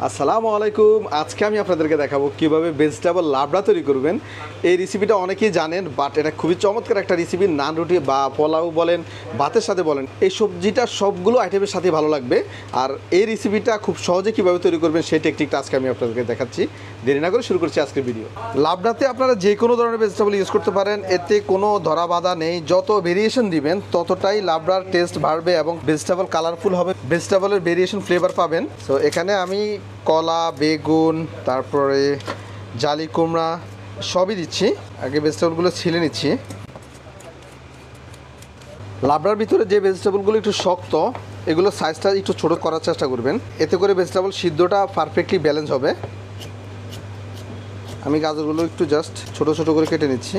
আসসালামু আলাইকুম। আজকে আমি আপনাদেরকে দেখাবো কিভাবে ভেজিটেবল লাবড়া তৈরি করবেন। এই রেসিপিটা অনেকেই জানেন, বাট এটা খুবই চমৎকার একটা রেসিপি। নান রুটি বা পোলাও বলেন, ভাতের সাথে বলেন, এই সবজিটা সবগুলো আইটেমের সাথে ভালো লাগবে। আর এই রেসিপিটা খুব সহজে কিভাবে তৈরি করবেন সেই টেকনিকটা আজকে আমি আপনাদেরকে দেখাচ্ছি। দেরি না করে শুরু করছি আজকের ভিডিও। লাবড়াতে আপনারা যে কোনো ধরনের ভেজিটেবল ইউজ করতে পারেন, এতে কোনো ধরা বাঁধা নেই। যত ভেরিয়েশন দিবেন ততটাই লাবড়ার টেস্ট বাড়বে এবং ভেজিটেবল কালারফুল হবে, ভেজিটেবলের ভেরিয়েশন ফ্লেভার পাবেন। সো এখানে আমি কলা, বেগুন, তারপরে জালি কুমড়া সবই দিচ্ছি। আগে ভেজিটেবলগুলো ছিলে নিচ্ছি। লাবড়ার ভিতরে যে ভেজিটেবলগুলো একটু শক্ত, এগুলো সাইজটা একটু ছোটো করার চেষ্টা করবেন, এতে করে ভেজিটেবল সিদ্ধটা পারফেক্টলি ব্যালেন্স হবে। আমি গাজরগুলো একটু জাস্ট ছোটো ছোটো করে কেটে নিচ্ছি।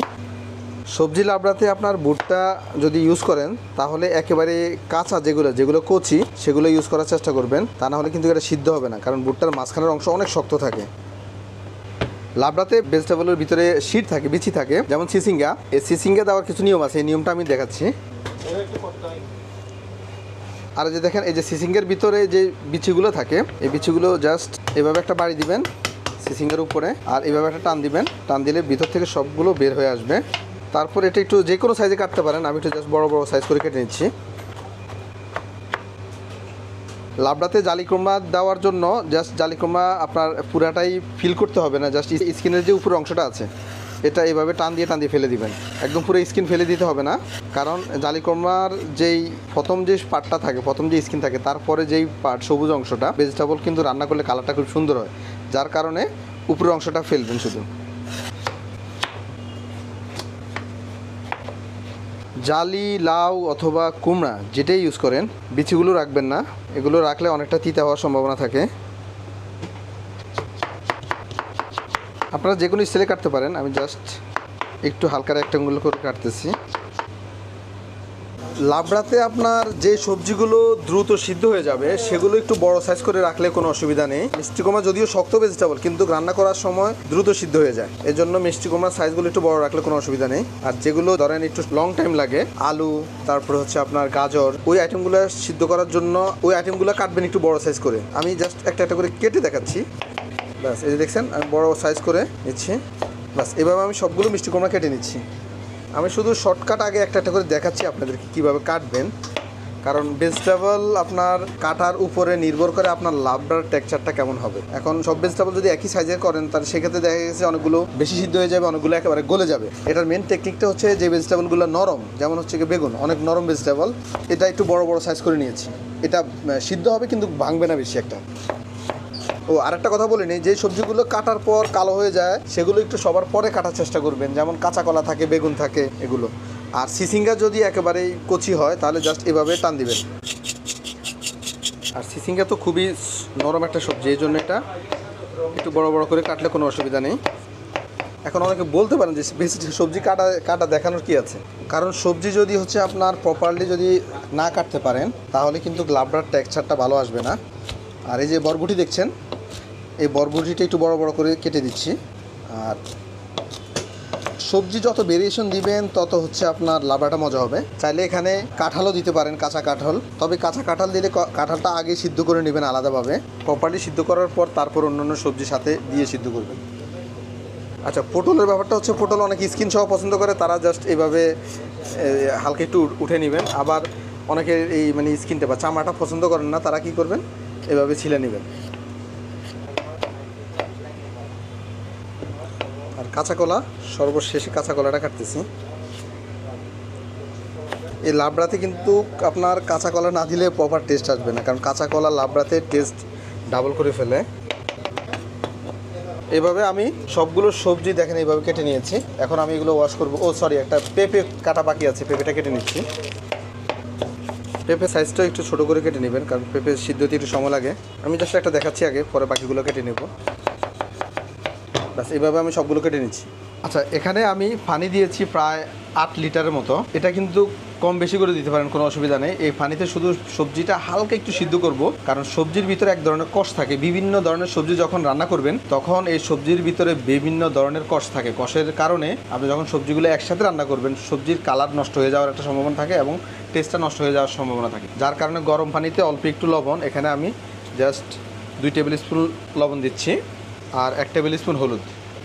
সবজি লাবড়াতে আপনার বুটটা যদি ইউজ করেন তাহলে একেবারে কাঁচা যেগুলো কচি সেগুলো ইউজ করার চেষ্টা করবেন, তা না হলে কিন্তু এটা সিদ্ধ হবে না, কারণ বুটটার মাঝখানের অংশ অনেক শক্ত থাকে। লাবড়াতে ভেজিটেবলের ভিতরে শিট থাকে, বিচি থাকে, যেমন সিসিঙ্গা। এই সিসিঙ্গা দেওয়ার কিছু নিয়ম আছে, এই নিয়মটা আমি দেখাচ্ছি। আর যে দেখেন, এই যে সিসিঙ্গের ভিতরে যে বিচিগুলো থাকে, এই বিচিগুলো জাস্ট এভাবে একটা বাড়ি দিবেন সিসিঙ্গের উপরে, আর এভাবে একটা টান দিবেন। টান দিলে ভিতর থেকে সবগুলো বের হয়ে আসবে। তারপর এটা একটু যে কোনো সাইজে কাটতে পারেন, আমি একটু জাস্ট বড় বড় সাইজ করে কেটে নিচ্ছি। লাবড়াতে জালি কুমড়া দেওয়ার জন্য জাস্ট জালি কুমড়া আপনার পুরাটাই ফিল করতে হবে না, জাস্ট স্কিনের যে উপরের অংশটা আছে এটা এইভাবে টান দিয়ে ফেলে দিবেন। একদম পুরো স্কিন ফেলে দিতে হবে না, কারণ জালি কুমড়ার যেই প্রথম যে পার্টটা থাকে, প্রথম যে স্কিন থাকে, তারপরে যেই পার্ট সবুজ অংশটা, ভেজিটেবল কিন্তু রান্না করলে কালারটা খুব সুন্দর হয়, যার কারণে উপরের অংশটা ফেলবেন শুধু। জালি, লাউ অথবা কুমড়া যেটাই ইউজ করেন, বিচিগুলো রাখবেন না, এগুলো রাখলে অনেকটা তিতা হওয়ার সম্ভাবনা থাকে। আপনারা যে কোনো স্টাইলে কাটতে পারেন, আমি জাস্ট একটু হালকা রেক্ট্যাঙ্গুল করে কাটতেছি। লাবড়াতে আপনার যে সবজিগুলো দ্রুত সিদ্ধ হয়ে যাবে সেগুলো একটু বড় সাইজ করে রাখলে কোনো অসুবিধা নেই। মিষ্টি কুমড়া যদিও শক্ত ভেজিটেবল, কিন্তু রান্না করার সময় দ্রুত সিদ্ধ হয়ে যায়, এজন্য মিষ্টি কুমড়ার সাইজগুলো একটু বড় রাখলে কোনো অসুবিধা নেই। আর যেগুলো ধরেন একটু লং টাইম লাগে, আলু, তারপরে হচ্ছে আপনার গাজর, ওই আইটেমগুলো সিদ্ধ করার জন্য ওই আইটেমগুলো কাটবেন একটু বড় সাইজ করে। আমি জাস্ট একটা একটা করে কেটে দেখাচ্ছি। ব্যাস, এই যে দেখছেন আমি বড় সাইজ করে নিচ্ছি। ব্যাস, এভাবে আমি সবগুলো মিষ্টি কুমড়া কেটে নিচ্ছি। আমি শুধু শর্টকাট আগে একটা একটা করে দেখাচ্ছি আপনাদেরকে কীভাবে কাটবেন, কারণ ভেজিটেবল আপনার কাটার উপরে নির্ভর করে আপনার লাবড়ার টেক্সচারটা কেমন হবে। এখন সব ভেজিটেবল যদি একই সাইজের করেন তাহলে সেক্ষেত্রে দেখা গেছে অনেকগুলো বেশি সিদ্ধ হয়ে যাবে, অনেকগুলো একেবারে গলে যাবে। এটার মেন টেকনিকটা হচ্ছে যে ভেজিটেবলগুলো নরম, যেমন হচ্ছে কি বেগুন, অনেক নরম ভেজিটেবল, এটা একটু বড় বড় সাইজ করে নিয়েছি। এটা সিদ্ধ হবে কিন্তু ভাঙবে না বেশি একটা। ও আরেকটা কথা বলে নিই, যে সবজিগুলো কাটার পর কালো হয়ে যায় সেগুলো একটু সবার পরে কাটার চেষ্টা করবেন, যেমন কাঁচা কলা থাকে, বেগুন থাকে, এগুলো। আর সিসিঙ্গা যদি একেবারেই কচি হয় তাহলে জাস্ট এভাবে টান দিবেন। আর সিসিঙ্গা তো খুবই নরম একটা সবজি, এই জন্য এটা একটু বড় বড় করে কাটলে কোনো অসুবিধা নেই। এখন অনেকে বলতে পারেন যে সবজি কাটা দেখানোর কি আছে, কারণ সবজি যদি হচ্ছে আপনার প্রপারলি যদি না কাটতে পারেন তাহলে কিন্তু লাবড়ার টেক্সচারটা ভালো আসবে না। আর এই যে বরবটি দেখছেন, এই বরবটিটা একটু বড় বড় করে কেটে দিচ্ছি। আর সবজি যত ভেরিয়েশন দিবেন তত হচ্ছে আপনার লাবড়াটা মজা হবে। চাইলে এখানে কাঁঠালও দিতে পারেন, কাঁচা কাঁঠাল, তবে কাঁচা কাঁঠাল দিলে কাঁঠালটা আগে সিদ্ধ করে নেবেন আলাদাভাবে, প্রপারলি সিদ্ধ করার পর তারপর অন্যান্য সবজির সাথে দিয়ে সিদ্ধ করবেন। আচ্ছা, পটলের ব্যাপারটা হচ্ছে, পটল অনেক স্কিন সহ পছন্দ করে, তারা জাস্ট এইভাবে হালকা একটু উঠে নেবেন। আবার অনেকে এই মানে স্কিনটা বা চামড়াটা পছন্দ করেন না, তারা কি করবেন, এভাবে ছিলে নেবেন। আর কাঁচা কলা, সর্বশেষে কাঁচা কলাটা কাটতেছি। এই লাবড়াতে কিন্তু আপনার কাঁচা কলা না দিলে প্রপার টেস্ট আসবে না, কারণ কাঁচা কলা লাবড়াতে টেস্ট ডাবল করে ফেলে। এভাবে আমি সবগুলো সবজি দেখেন এইভাবে কেটে নিয়েছি। এখন আমি এগুলো ওয়াশ করবো। ও সরি, একটা পেঁপে কাটা বাকি আছে, পেঁপেটা কেটে নিচ্ছি। পেঁপে সাইজটা একটু ছোটো করে কেটে নেবেন, কারণ পেঁপে সিদ্ধতে একটু সময় লাগে। আমি জাস্ট একটা দেখাচ্ছি আগে, পরে বাকিগুলো কেটে নেব। ব্যাস, এইভাবে আমি সবগুলো কেটে নিচ্ছি। আচ্ছা, এখানে আমি পানি দিয়েছি প্রায় 8 লিটারের মতো। এটা কিন্তু কম বেশি করে দিতে পারেন, কোনো অসুবিধা নেই। এই পানিতে শুধু সবজিটা হালকা একটু সিদ্ধ করব, কারণ সবজির ভিতরে এক ধরনের কষ থাকে। বিভিন্ন ধরনের সবজি যখন রান্না করবেন তখন এই সবজির ভিতরে বিভিন্ন ধরনের কষ থাকে। কষের কারণে আপনি যখন সবজিগুলো একসাথে রান্না করবেন সবজির কালার নষ্ট হয়ে যাওয়ার একটা সম্ভাবনা থাকে এবং টেস্টটা নষ্ট হয়ে যাওয়ার সম্ভাবনা থাকে, যার কারণে গরম পানিতে অল্প একটু লবণ, এখানে আমি জাস্ট 2 টেবিল স্পুন লবণ দিচ্ছি, আর 1 টেবিল স্পুন হলুদ।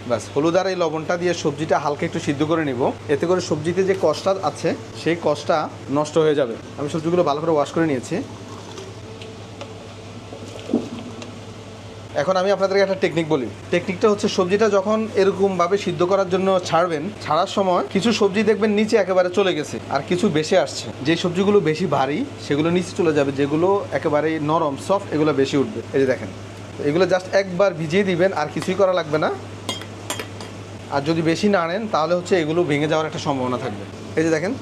ব্যাস, হলুদ আর এই লবণটা দিয়ে সবজিটা হালকা একটু সিদ্ধ করে নিব। এতে করে সবজিতে যে কষটা আছে সেই কষটা নষ্ট হয়ে যাবে। আমি সবজিগুলো ভালো করে ওয়াশ করে নিয়েছি। এখন আমি আপনাদেরকে একটা টেকনিক বলি। টেকনিকটা হচ্ছে, সবজিটা যখন এরকমভাবে সিদ্ধ করার জন্য ছাড়বেন, ছাড়ার সময় কিছু সবজি দেখবেন নিচে একেবারে চলে গেছে আর কিছু বেশি আসছে। যে সবজিগুলো বেশি ভারী সেগুলো নিচে চলে যাবে, যেগুলো একেবারে নরম সফট এগুলো বেশি উঠবে। এই যে দেখেন, এগুলো জাস্ট একবার ভিজিয়ে দিবেন, আর কিছুই করা লাগবে না। আর যদি বেশি না আনেন তাহলে হচ্ছে এগুলো ভেঙে যাওয়ার একটা সম্ভাবনা থাকবে। এই যে দেখেন,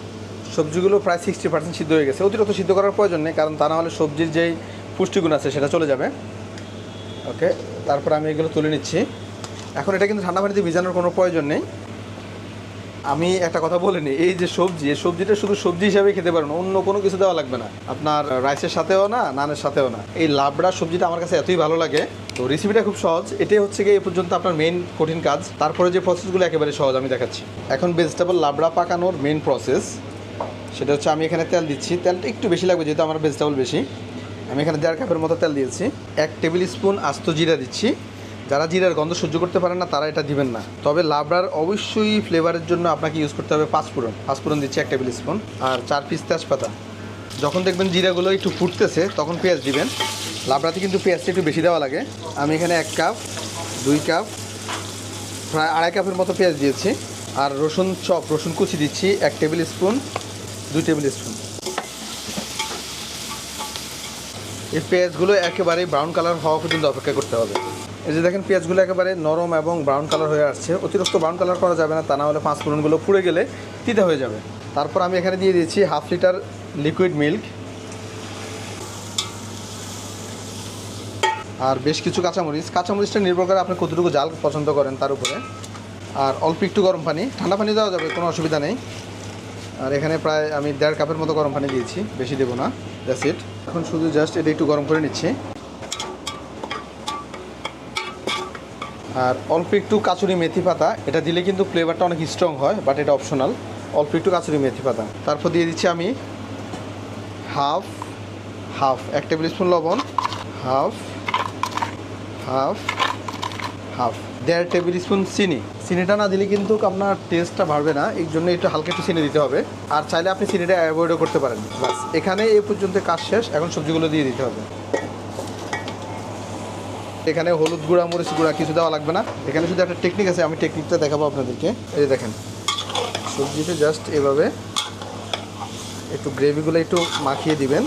সবজিগুলো প্রায় 60% সিদ্ধ হয়ে গেছে। অতিরিক্ত সিদ্ধ করার প্রয়োজন নেই, কারণ তা না হলে সবজির যেই পুষ্টিগুণ আছে সেটা চলে যাবে। ওকে, তারপর আমি এগুলো তুলে নিচ্ছি। এখন এটা কিন্তু ঠান্ডা পানিতে ভিজানোর কোনো প্রয়োজন নেই। আমি একটা কথা বলে নিই, এই যে সবজি, এই সবজিটা শুধু সবজি হিসাবে খেতে পারেন, অন্য কোনো কিছু দেওয়া লাগবে না, আপনার রাইসের সাথেও না, নানের সাথেও না। এই লাবড়া সবজিটা আমার কাছে এতই ভালো লাগে। তো রেসিপিটা খুব সহজ, এটাই হচ্ছে গিয়ে এ পর্যন্ত আপনার মেইন কঠিন কাজ। তারপরে যে প্রসেসগুলো একেবারে সহজ আমি দেখাচ্ছি। এখন ভেজিটেবল লাবড়া পাকানোর মেইন প্রসেস, সেটা হচ্ছে আমি এখানে তেল দিচ্ছি। তেলটা একটু বেশি লাগবে যেহেতু আমার ভেজিটেবল বেশি। আমি এখানে 1.5 কাপের মতো তেল দিয়েছি। 1 টেবিল স্পুন আস্ত জিরা দিচ্ছি। যারা জিরার গন্ধ সহ্য করতে পারেন না তারা এটা দিবেন না। তবে লাবড়ার অবশ্যই ফ্লেভারের জন্য আপনাকে ইউজ করতে হবে পাঁচফোড়ন। পাঁচফোড়ন দিচ্ছি 1 টেবিল স্পুন, আর 4 পিস তেজপাতা। যখন দেখবেন জিরাগুলো একটু ফুটতেছে তখন পেঁয়াজ দিবেন। লাবড়াতে কিন্তু পেঁয়াজটা একটু বেশি দেওয়া লাগে। আমি এখানে 1 কাপ, 2 কাপ, প্রায় 2.5 কাপের মতো পেঁয়াজ দিয়েছি। আর রসুন কুচি দিচ্ছি 1 টেবিল স্পুন, 2 টেবিল স্পুন। এই পেঁয়াজগুলো একেবারে ব্রাউন কালার হওয়া পর্যন্ত অপেক্ষা করতে হবে। এই যে দেখেন, পেঁয়াজগুলো একেবারে নরম এবং ব্রাউন কালার হয়ে আসছে। অতিরিক্ত ব্রাউন কালার করা যাবে না, তা না হলে পাঁচফোড়নগুলো পুড়ে গেলে তিতা হয়ে যাবে। তারপর আমি এখানে দিয়ে দিয়েছি 1/2 লিটার লিকুইড মিল্ক, আর বেশ কিছু কাঁচামরিচ। কাঁচামরিচটা নির্ভর করে আপনি কতটুকু জাল পছন্দ করেন তার উপরে। আর অল্প একটু গরম পানি, ঠান্ডা পানি দেওয়া যাবে, কোনো অসুবিধা নেই। আর এখানে প্রায় আমি 1.5 কাপের মতো গরম পানি দিয়েছি, বেশি দেবো না। That's it. এখন শুধু জাস্ট এটা একটু গরম করে নিচ্ছি। আর অল্প একটু কাসুরি মেথি পাতা, এটা দিলে কিন্তু ফ্লেভারটা অনেক স্ট্রং হয়, বাট এটা অপশনাল। অল্প একটু কাসুরি মেথি পাতা। তারপর দিয়ে দিচ্ছি আমি হাফ 1 টেবিল স্পুন লবণ, হাফ 1.5 টেবিল স্পুন চিনি। চিনিটা না দিলে কিন্তু আপনার টেস্টটা বাড়বে না, এই জন্য একটু হালকা একটু চিনি দিতে হবে। আর চাইলে আপনি চিনিটা অ্যাভয়েডও করতে পারেন। বাস, এখানে এই পর্যন্ত কাজ শেষ। এখন সবজিগুলো দিয়ে দিতে হবে। এখানে হলুদ গুঁড়া, মরিচ গুঁড়া কিছু দেওয়া লাগবে না। এখানে শুধু একটা টেকনিক আছে, আমি টেকনিকটা দেখাবো আপনাদেরকে। এই যে দেখেন, সবজিটা জাস্ট এভাবে একটু গ্রেভিগুলো একটু মাখিয়ে দিবেন।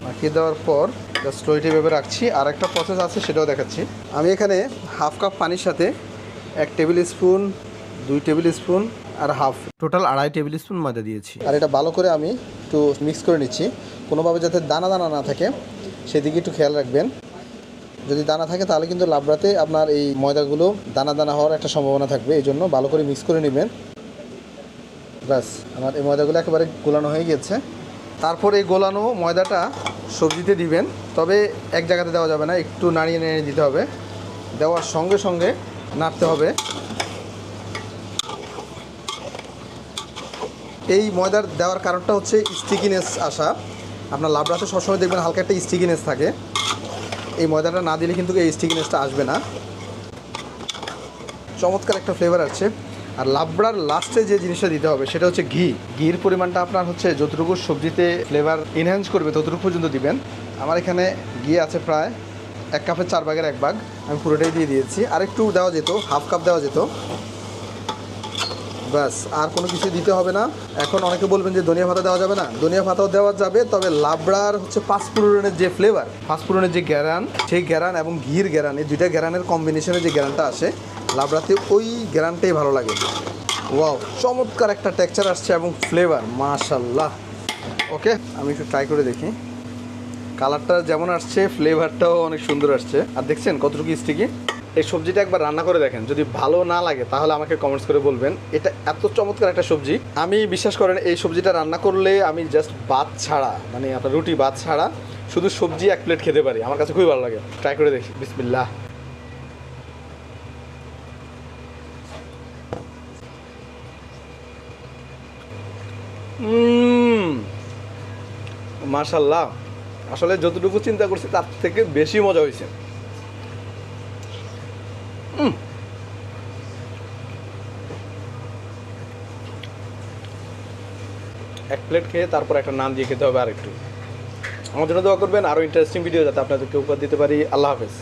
মাখিয়ে দেওয়ার পর জাস্ট স্লোইট এভাবে রাখছি। আর একটা প্রসেস আছে, সেটাও দেখাচ্ছি। আমি এখানে 1/2 কাপ পানির সাথে 1 টেবিল স্পুন, 2 টেবিল স্পুন আর টোটাল 2.5 টেবিল স্পুন ময়দা দিয়েছি। আর এটা ভালো করে আমি একটু মিক্স করে নিচ্ছি, কোনোভাবে যাতে দানা দানা না থাকে সেদিকে একটু খেয়াল রাখবেন। যদি দানা থাকে তাহলে কিন্তু লাবড়াতে আপনার এই ময়দাগুলো দানা দানা হওয়ার একটা সম্ভাবনা থাকবে, এই জন্য ভালো করে মিক্স করে নেবেন। ব্যাস, আমার এই ময়দাগুলো একেবারে গোলানো হয়ে গেছে। তারপর এই গোলানো ময়দাটা সবজিতে দিবেন, তবে এক জায়গাতে দেওয়া যাবে না, একটু নাড়িয়ে নাড়িয়ে দিতে হবে। দেওয়ার সঙ্গে সঙ্গে নাড়তে হবে। এই ময়দার দেওয়ার কারণটা হচ্ছে স্টিকিনেস আসা। আপনার লাবড়াতে সবসময় দেখবেন হালকা একটা স্টিকিনেস থাকে, এই ময়দাটা না দিলে কিন্তু এই স্টিকিনেসটা আসবে না। চমৎকার একটা ফ্লেভার আছে। আর লাবড়ার লাস্টে যে জিনিসটা দিতে হবে সেটা হচ্ছে ঘির পরিমাণটা আপনার হচ্ছে যতটুকু সবজিতে ফ্লেভার এনহ্যান্স করবে ততটুকু পর্যন্ত দিবেন। আমার এখানে ঘি আছে প্রায় 1 কাপের 4 ভাগের 1 ভাগ, আমি পুরোটাই দিয়ে দিয়েছি। আর একটু দেওয়া যেত, 1/2 কাপ দেওয়া যেত। ব্যাস, আর কোনো কিছু দিতে হবে না। এখন অনেকে বলবেন যে ধনিয়া পাতা দেওয়া যাবে না, ধনিয়া পাতাও দেওয়া যাবে, তবে লাবড়ার হচ্ছে পাঁচফোড়নের যে ফ্লেভার, পাঁচফোড়নের যে গ্যারান, সেই গ্যারান এবং ঘির গ্যারান, এই দুইটা গ্যারানের কম্বিনেশনে যে গ্যারানটা আসে লাবড়াতে, ওই গ্যারানটাই ভালো লাগে। ওয়াও, চমৎকার একটা টেক্সচার আসছে এবং ফ্লেভার, মাশাআল্লাহ। ওকে, আমি একটু ট্রাই করে দেখি। কালারটা যেমন আসছে, ফ্লেভারটাও অনেক সুন্দর আসছে। আর দেখছেন কতটুকু স্টিকি। এই সবজিটা একবার রান্না করে দেখেন, যদি ভালো না লাগে তাহলে আমাকে কমেন্টস করে বলবেন। এটা এত চমৎকার একটা সবজি, আমি বিশ্বাস করেন এই সবজিটা রান্না করলে আমি জাস্ট ভাত ছাড়া, মানে আপনার রুটি ভাত ছাড়া শুধু সবজি 1 প্লেট খেতে পারি। আমার কাছে খুবই ভালো লাগে। ট্রাই করে দেখি। বিসমিল্লাহ। মাশাআল্লাহ, আসলে যতটুকু চিন্তা করছি তার থেকে বেশি মজা হয়েছে। এক প্লেট খেয়ে তারপর একটা নান দিয়ে খেতে হবে আর একটু। আমার জন্য দোয়া করবেন, আরও ইন্টারেস্টিং ভিডিও যাতে আপনাদেরকে উপহার দিতে পারি। আল্লাহ হাফেজ।